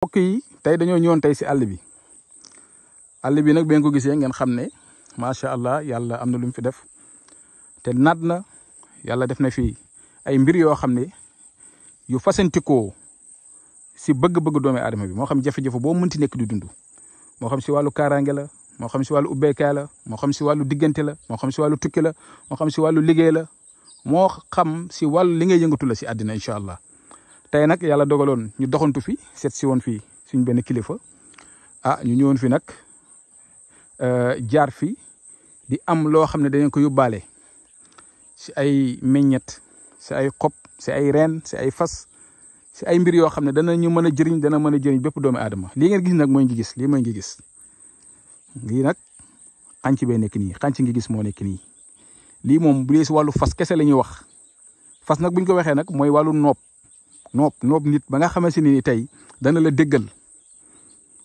mbokk yi tey dañoo ñëwoon tey si àll bi nag ba ngeen ko gisee ngeen xam ne macha allah yàlla am na lu mu fi def te naat na yàlla def na fi ay mbir yoo xam ne yu fasantikoo si bëgg-bëgg doomi aadama bi moo xam jafe-jafe boo mënti nekk di dund moo xam si wàllu kaaraange la moo xam si wàllu ubbeekaay la moo xam si wàllu diggante la moo xam si wàllu tukki la moo xam si wàllu liggéey la moo xam si wàllu li ngay yëngatu la si àddina incha allah. tey nag yàlla dogaloon ñu doxantu fi seet si woon fii suñ benn kilifa ñu ñëwoon fi nag jaar fi di am loo xam ne dañu ko yóbbaale si ay meññet si ay xob si ay reen si ay fas si ay mbir yoo xam ne dana ñu mën a jëriñ dana mën a jëriñ bépp doomu aadama lii ngeen gis nag mooy ngi gis lii mooy ngi gis lii nag xànc bee nekk nii xànc ngi gis moo nekk nii lii moom bu dee si wàllu fas kese la ñuy wax fas nag buñ ko waxee nag mooy wàllu noob nit ba nga xamante ni tey dana la déggal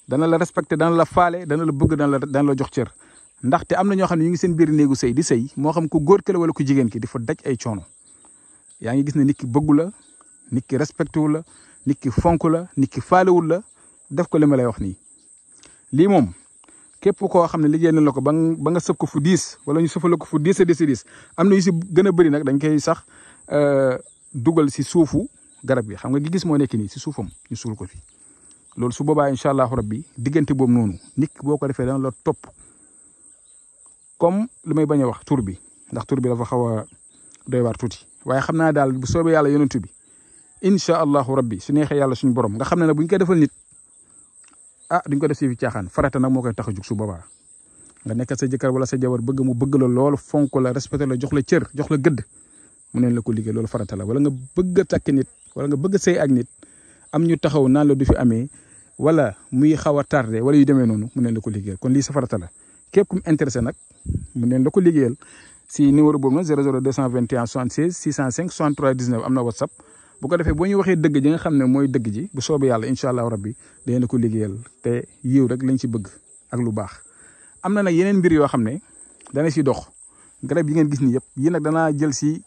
dana la respecté dana la faale dana la bëgg dana la jox cër ndaxte am na ñoo xam ne ñu ngi seen biir néegu sëy di sëy moo xam ku góor ki la wala ku jigéen ki di fa daj ay coono yaa ngi gis ne nit ki bëggu la nit ki respecté wu la nit ki fonk la nit ki faalewul la def ko li ma lay wax nii. lii moom képp koo xam ne liggéey na la ko ba nga sëf ko fu diis wala ñu sëfal ko fu diis a diis am na yu si gën a bëri nag dañ koy sax dugal si suufu garab gi xam nga gis moo nekk nii si suufam ñu suul ko fi loolu su boobaa incha allahu rabbi diggante boobu noonu nit boo ko defee dana la topp comme li may bañ a wax tur bi ndax tur bi dafa xaw a doy waar tuuti waaye xam naa daal bu soobee yàlla yonentu bi incha allahu rabbi su neexee yàlla suñu borom nga xam ne nag bu ñu koy defal nit duñ ko def si fi caaxaan farata nag moo koy tax a jug su boobaa nga nekk sa jëkkër wala sa jabar bëgg mu bëgg la lool fonk la respecté la jox la cër jox la gëdd mu neen la ko liggéey loolu farata la wala nga bëgg a takk nit wala nga bëgg a sëy ak nit am ñu taxaw naan la du fi amee wala muy xaw a tardé wala yu demee noonu mu neen la ko liggéeyal kon lii sa farata la képp ku mu intéressé nag mu neen la ko liggéeyal si numéro boobu nag 00 221 76 605 63 19 am na whatsapp bu ko defee boo ñu waxee dëgg ji nga xam ne mooy dëgg ji bu soobee yàlla incha allahu rabbi dañ la ko liggéeyal te yiw rek lañ ci bëgg ak lu baax. am na nag yeneen mbir yoo xam ne dana si dox garab yi ngeen gis ni yëpp yi nag danaa jël si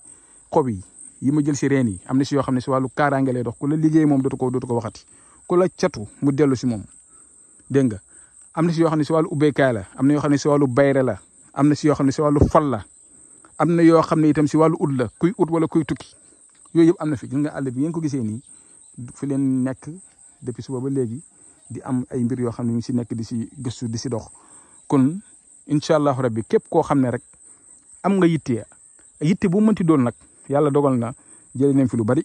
xob yi ma jël si reen yi am na si yoo xam ne si wàllu kaaraange lay dox ku la liggéey moom dootu ko waxati ku la catu mu dellu si moom dégg nga am na si yoo xam ne si wàllu ubbeekaay la am na yoo xam ne si wàllu bayre la am na si yoo xam ne si wàllu fal la am na yoo xam ne itam si wàllu ut la kuy ut wala kuy tukki yooyu yëpp am na fi gis nga àll bi ngeen ko gisee nii fi leen nekk depuis suba ba léegi di am ay mbir yoo xam ne ñu si nekk di si gëstu di si dox kon incha allahu rabbi képp koo xam ne rek am nga yitte bu mënti doon nag yàlla dogal na jëlee nañ fi lu bari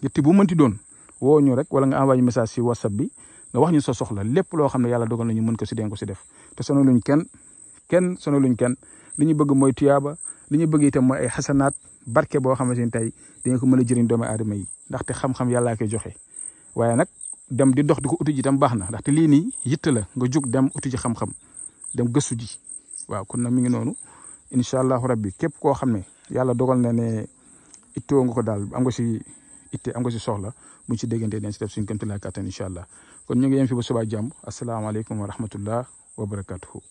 yitte bu mënti doon woo ñu rek wala nga envoyé message si whatsapp bi nga wax ñu sa soxla lépp loo xam ne yàlla dogal na ñu mën ko si den ko si def te sonaluñ kenn sonaluñ kenn li ñu bëgg mooy tuyaaba li ñu bëgg itam mooy ay xasanaat barke boo xamante ni tey dañu ko mën a jëriñ doomu aadama yi ndaxte xam-xam yàllaa koy joxe waaye nag dem di dox di ko uti ji itam baax na ndaxte lii nii yitte la nga jug dem uti ji xam-xam dem gëstu ji waaw kon nag mi ngi noonu incha allahu rabbi képp koo xam ne yàlla dogal na ne ittoo nga ko daal am nga si itte am nga si soxla buñ si déggante dañ si def suñ kéemtalaay kàttan incha allah kon ñu ngi yem fi ba subaa jàmm asalaamaaleykum wa rahmatullah wa barakatuhu